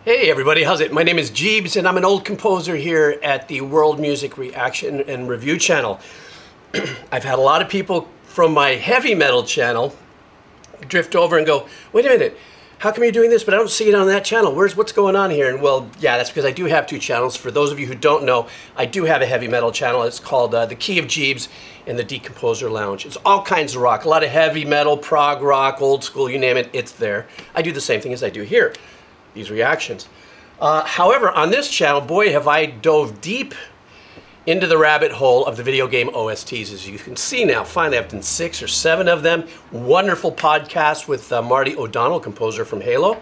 Hey everybody, how's it? My name is Jeebs and I'm an old composer here at the World Music Reaction and Review channel. I've had a lot of people from my heavy metal channel drift over and go, wait a minute, how come you're doing this but I don't see it on that channel? What's going on here? And well, yeah, that's because I do have two channels. For those of you who don't know, I do have a heavy metal channel. It's called The Key of Jeebs and the Decomposer Lounge. It's all kinds of rock, a lot of heavy metal, prog rock, old school, you name it, it's there. I do the same thing as I do here. These reactions. However, on this channel, boy, have I dove deep into the rabbit hole of the video game OSTs. As you can see now, finally I've done 6 or 7 of them. Wonderful podcast with Marty O'Donnell, composer from Halo.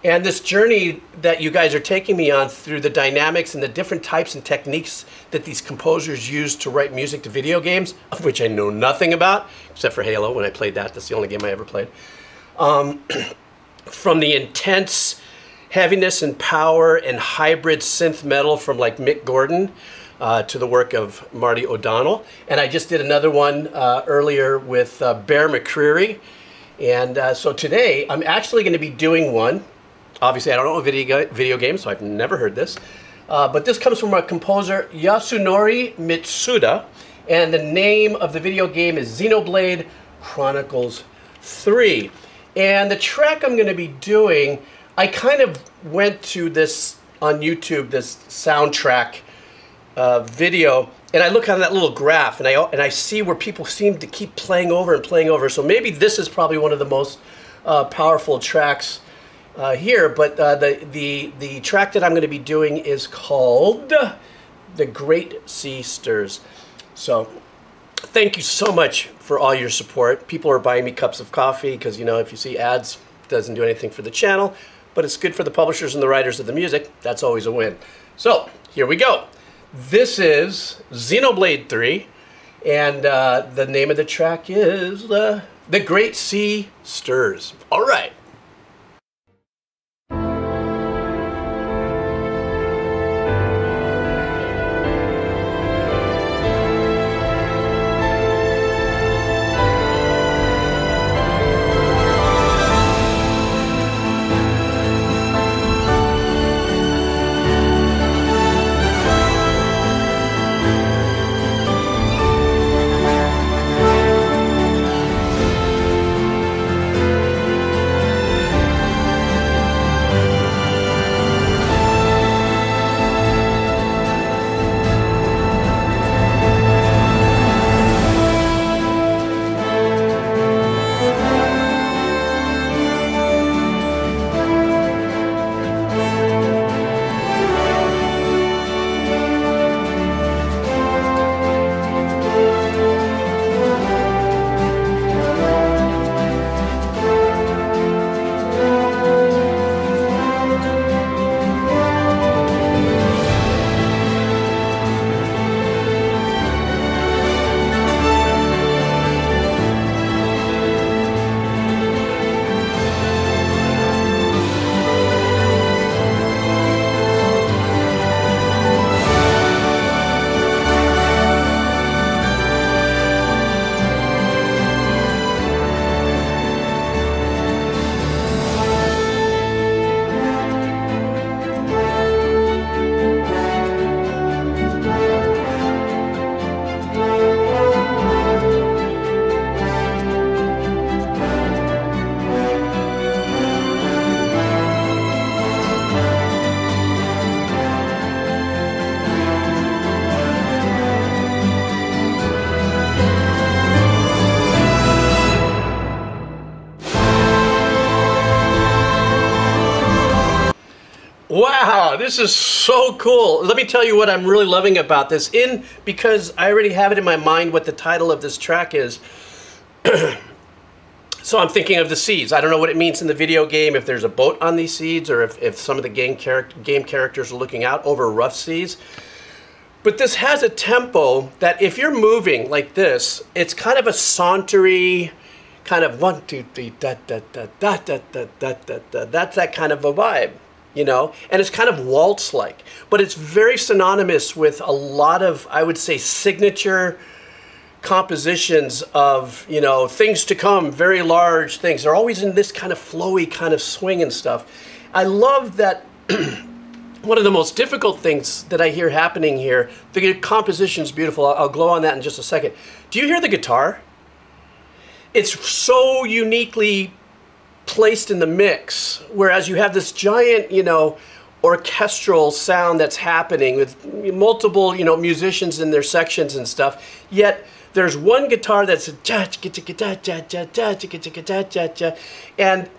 And this journey that you guys are taking me on through the dynamics and the different types and techniques that these composers use to write music to video games, of which I know nothing about, except for Halo when I played that. That's the only game I ever played. From the intense heaviness and power and hybrid synth metal from like Mick Gordon to the work of Marty O'Donnell. And I just did another one earlier with Bear McCreary. And so today I'm actually going to be doing one. Obviously I don't know video games, so I've never heard this. But this comes from a composer, YASUNORI Mitsuda. And the name of the video game is Xenoblade Chronicles 3. And the track I'm going to be doing, I kind of went to this on YouTube, this soundtrack video, and I look on that little graph, and I see where people seem to keep playing over and playing over. So maybe this is probably one of the most powerful tracks here. But the track that I'm going to be doing is called "The Great Sea Stirs." So thank you so much for all your support. People are buying me cups of coffee because, you know, if you see ads, it doesn't do anything for the channel. But it's good for the publishers and the writers of the music. That's always a win. So, here we go. This is Xenoblade 3, and the name of the track is The Great Sea Stirs. All right. Wow, this is so cool. Let me tell you what I'm really loving about this. Because I already have it in my mind what the title of this track is. So I'm thinking of the seas. I don't know what it means in the video game, if there's a boat on these seas, or if some of the game characters are looking out over rough seas. But this has a tempo that if you're moving like this, it's kind of a sauntery, kind of 1, 2, 3, da da da da da da da da da. That's that kind of a vibe. You know, and it's kind of waltz-like, but it's very synonymous with a lot of, I would say, signature compositions of, you know, things to come, very large things. They're always in this kind of flowy kind of swing and stuff. I love that one of the most difficult things that I hear happening here, the composition is beautiful. I'll glow on that in just a second. Do you hear the guitar? It's so uniquely placed in the mix, whereas you have this giant, you know, orchestral sound that's happening with multiple, you know, musicians in their sections and stuff, yet there's one guitar that's a and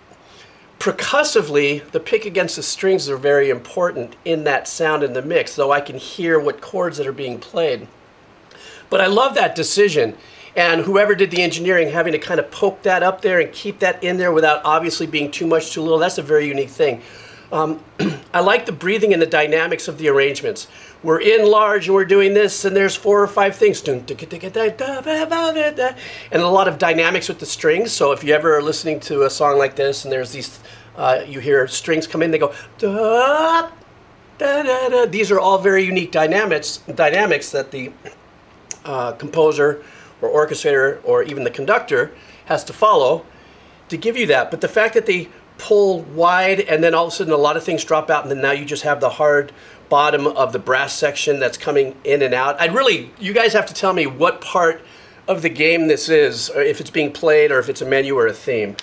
percussively, the pick against the strings are very important in that sound in the mix, though I can hear what chords that are being played. But I love that decision, and whoever did the engineering having to kind of poke that up there and keep that in there without obviously being too much, too little, that's a very unique thing. I like the breathing and the dynamics of the arrangements. We're in large and we're doing this, and there's 4 or 5 things. And a lot of dynamics with the strings. So if you ever are listening to a song like this and there's these, you hear strings come in, they go, da, da, da, da. These are all very unique dynamics that the composer or orchestrator or even the conductor has to follow to give you that. But the fact that they pull wide and then all of a sudden a lot of things drop out, and then now you just have the hard bottom of the brass section that's coming in and out. You guys have to tell me what part of the game this is, or if it's being played or if it's a menu or a theme.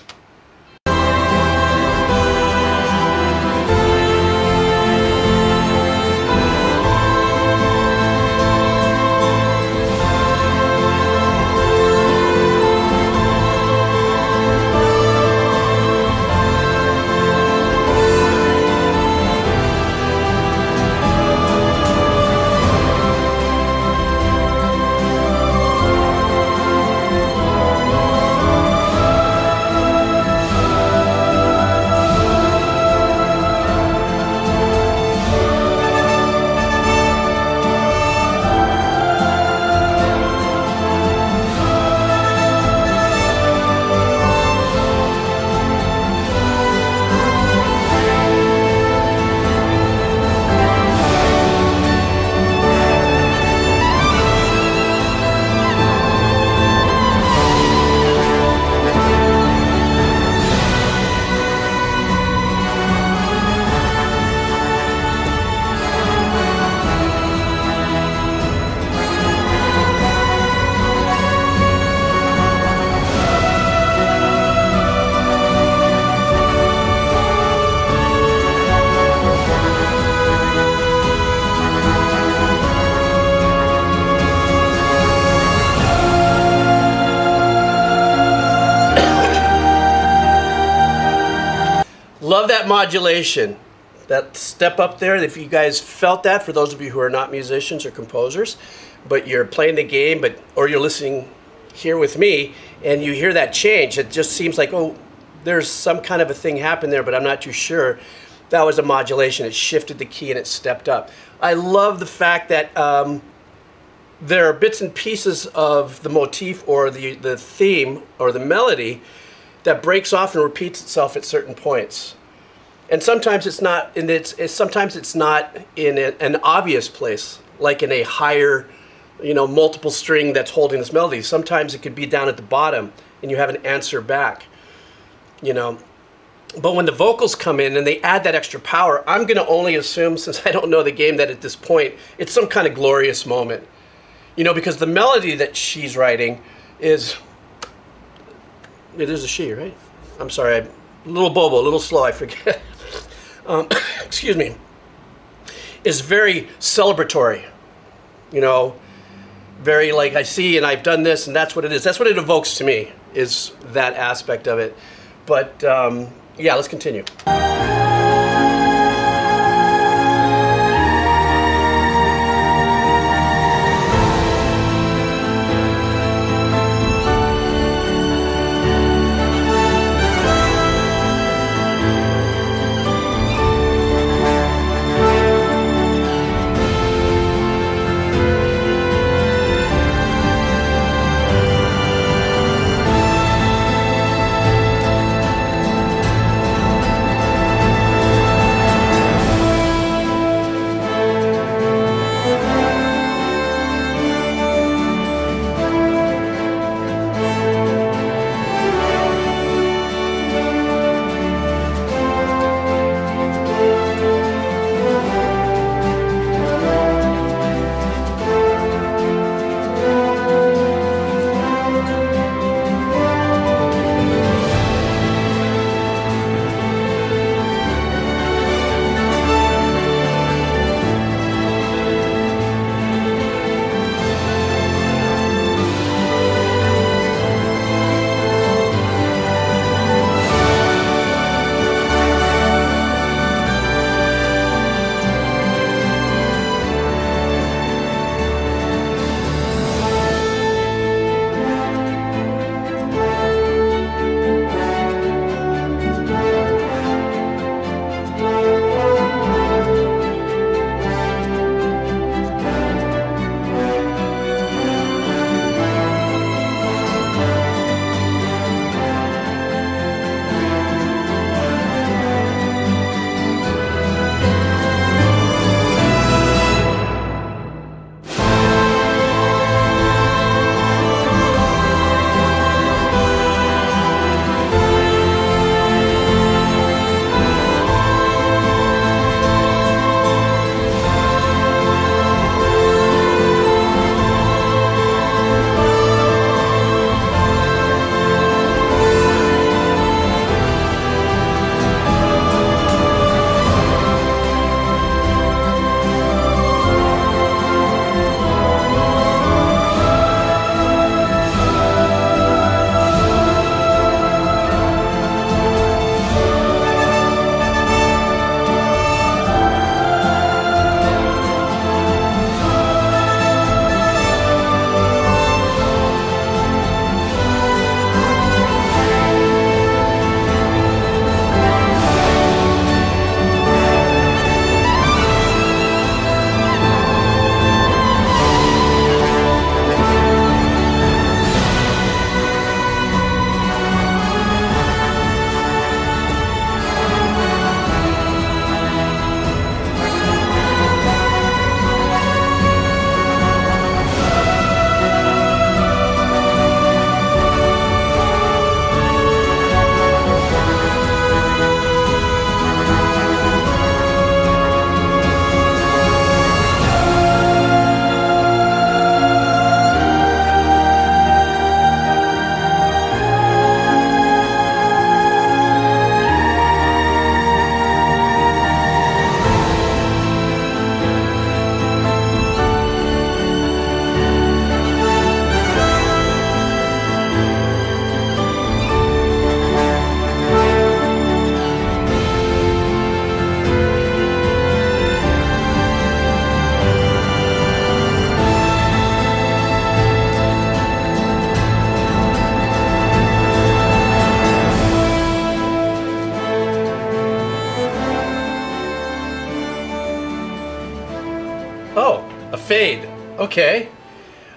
Love that modulation, that step up there. If you guys felt that, for those of you who are not musicians or composers, but you're playing the game, or you're listening here with me, and you hear that change, it just seems like, oh, there's some kind of a thing happened there, but I'm not too sure. That was a modulation. It shifted the key and it stepped up. I love the fact that there are bits and pieces of the motif or the theme or the melody that breaks off and repeats itself at certain points. And sometimes it's not, sometimes it's not in an obvious place, like in a higher, you know, multiple string that's holding this melody. Sometimes it could be down at the bottom and you have an answer back, you know. But when the vocals come in and they add that extra power, I'm going to only assume, since I don't know the game, that at this point it's some kind of glorious moment, you know, because the melody that she's writing is, it is a she, right? I'm sorry, a little bobo, a little slow, I forget. Excuse me, is very celebratory, you know, very like, I see and I've done this and that's what it is. That's what it evokes to me, is that aspect of it. But yeah, let's continue. fade. Okay.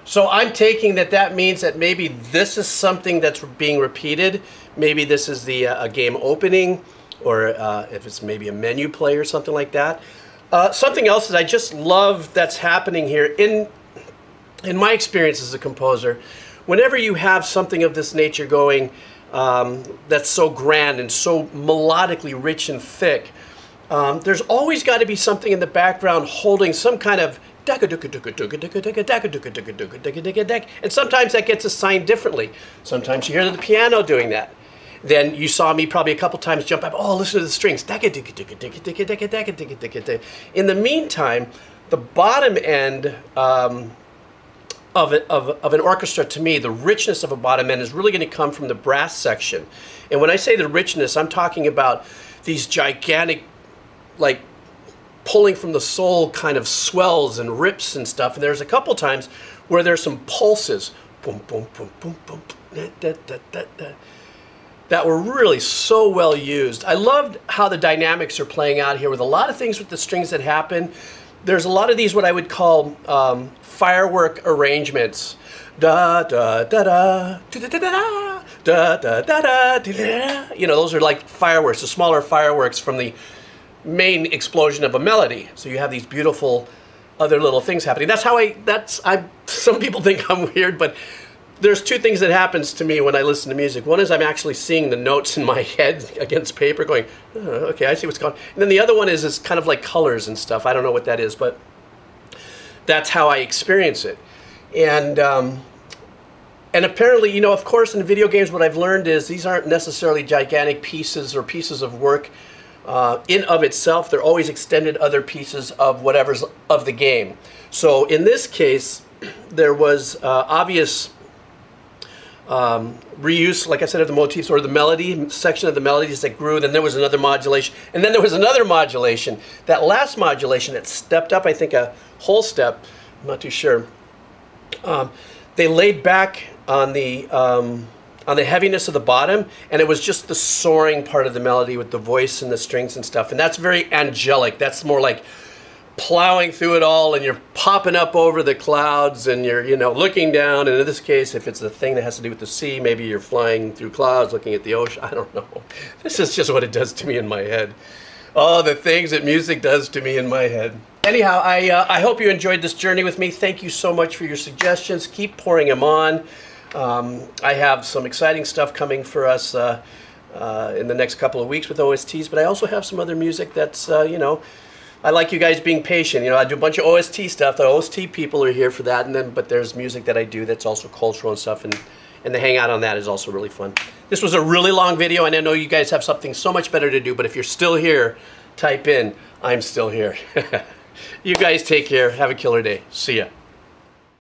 So I'm taking that means that maybe this is something that's being repeated. Maybe this is the a game opening, or if it's maybe a menu play or something like that. Something else that I just love that's happening here, in my experience as a composer, whenever you have something of this nature going, that's so grand and so melodically rich and thick, there's always got to be something in the background holding some kind of, and sometimes that gets assigned differently. Sometimes you hear the piano doing that. Then you saw me probably a couple times jump up, oh, listen to the strings. In the meantime, the bottom end of an orchestra, to me, the richness of a bottom end is really going to come from the brass section. And when I say the richness, I'm talking about these gigantic, like, pulling from the soul kind of swells and rips and stuff. And there's a couple times where there's some pulses, boom, boom, boom, boom, boom, that were really so well used. I loved how the dynamics are playing out here with a lot of things with the strings that happen. There's a lot of these what I would call firework arrangements. Da da da da da da da da da da da. You know, those are like fireworks, the smaller fireworks from the main explosion of a melody. So you have these beautiful other little things happening. That's how some people think I'm weird, but there's two things that happens to me when I listen to music. One is I'm actually seeing the notes in my head against paper going, oh, okay, I see what's going on. And then the other one is it's kind of like colors and stuff. I don't know what that is, but that's how I experience it. And apparently, you know, of course, in video games, what I've learned is these aren't necessarily gigantic pieces or pieces of work in of itself. They're always extended other pieces of whatever's of the game. So in this case, there was obvious reuse, like I said, of the motifs or the melody section of the melodies that grew. Then there was another modulation, and then there was another modulation. That last modulation that stepped up, I think, a whole step. I'm not too sure. They laid back on the heaviness of the bottom, and it was just the soaring part of the melody with the voice and the strings and stuff. And that's very angelic. That's more like plowing through it all, and you're popping up over the clouds, and you're, you know, looking down. And in this case, if it's a thing that has to do with the sea, maybe you're flying through clouds looking at the ocean. I don't know. This is just what it does to me in my head. Oh, the things that music does to me in my head. Anyhow, I hope you enjoyed this journey with me. Thank you so much for your suggestions. Keep pouring them on. I have some exciting stuff coming for us in the next couple of weeks with OSTs, but I also have some other music that's, you know, I like you guys being patient. You know, I do a bunch of OST stuff. The OST people are here for that, and then, but there's music that I do that's also cultural and stuff, and the hangout on that is also really fun. This was a really long video, and I know you guys have something so much better to do, but if you're still here, type in, I'm still here. You guys take care. Have a killer day. See ya.